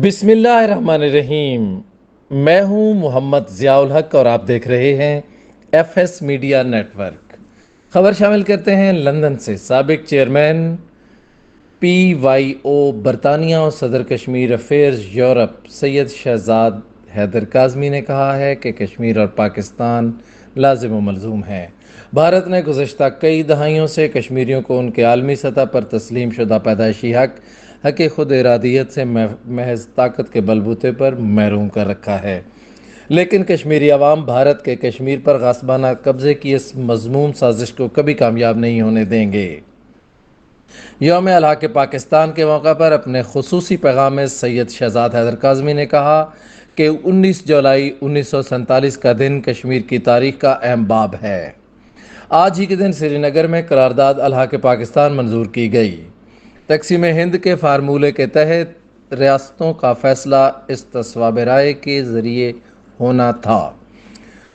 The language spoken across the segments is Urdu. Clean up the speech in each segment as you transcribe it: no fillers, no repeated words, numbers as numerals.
بسم اللہ الرحمن الرحیم۔ میں ہوں محمد ضیاء الحق اور آپ دیکھ رہے ہیں F S media network. خبر شامل کرتے ہیں لندن سے۔ سابق چیئرمین پی وائی او برطانیہ اور صدر کشمیر افیئرز یورپ سید شہزاد حیدر کاظمی نے کہا ہے کہ کشمیر اور پاکستان لازم و ملزوم ہیں۔ بھارت نے گزشتہ کئی دہائیوں سے کشمیریوں کو ان کے عالمی سطح پر تسلیم شدہ پیدائشی حق خود ارادیت سے محض طاقت کے بلبوتے پر محروم کر رکھا ہے، لیکن کشمیری عوام بھارت کے کشمیر پر غصبانہ قبضے کی اس مذموم سازش کو کبھی کامیاب نہیں ہونے دیں گے۔ یوم الحاق پاکستان کے موقع پر اپنے خصوصی پیغام میں سید شہزاد حیدر کاظمی نے کہا کہ 19 جولائی 1947 کا دن کشمیر کی تاریخ کا اہم باب ہے۔ آج ہی کے دن سری نگر میں قرارداد الحاق پاکستان منظور کی گئی۔ تقسیم ہند کے فارمولے کے تحت ریاستوں کا فیصلہ استصواب رائے کے ذریعے ہونا تھا۔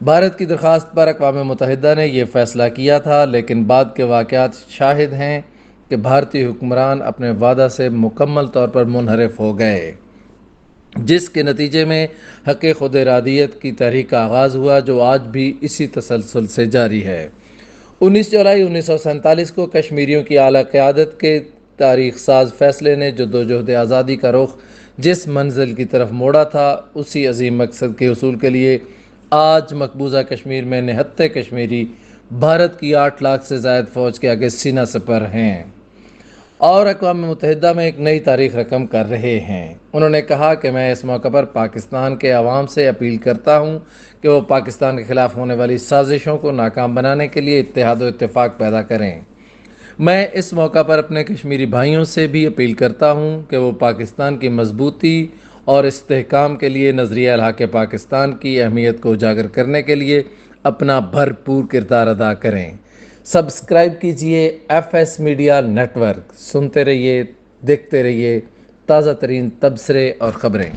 بھارت کی درخواست پر اقوام متحدہ نے یہ فیصلہ کیا تھا، لیکن بعد کے واقعات شاہد ہیں کہ بھارتی حکمران اپنے وعدہ سے مکمل طور پر منحرف ہو گئے، جس کے نتیجے میں حق خود ارادیت کی تحریک کا آغاز ہوا، جو آج بھی اسی تسلسل سے جاری ہے۔ 19 جولائی 1947 کو کشمیریوں کی اعلیٰ قیادت کے تاریخ ساز فیصلے نے جدوجہد آزادی کا رخ جس منزل کی طرف موڑا تھا، اسی عظیم مقصد کے حصول کے لیے آج مقبوضہ کشمیر میں نہتے کشمیری بھارت کی 8 لاکھ سے زائد فوج کے آگے سینہ سپر ہیں اور اقوام متحدہ میں ایک نئی تاریخ رقم کر رہے ہیں۔ انہوں نے کہا کہ میں اس موقع پر پاکستان کے عوام سے اپیل کرتا ہوں کہ وہ پاکستان کے خلاف ہونے والی سازشوں کو ناکام بنانے کے لیے اتحاد و اتفاق پیدا کریں۔ میں اس موقع پر اپنے کشمیری بھائیوں سے بھی اپیل کرتا ہوں کہ وہ پاکستان کی مضبوطی اور استحکام کے لیے نظریہ الحاق پاکستان کی اہمیت کو اجاگر کرنے کے لیے اپنا بھرپور کردار ادا کریں۔ سبسکرائب کیجئے F S media network, سنتے رہیے، دیکھتے رہیے تازہ ترین تبصرے اور خبریں۔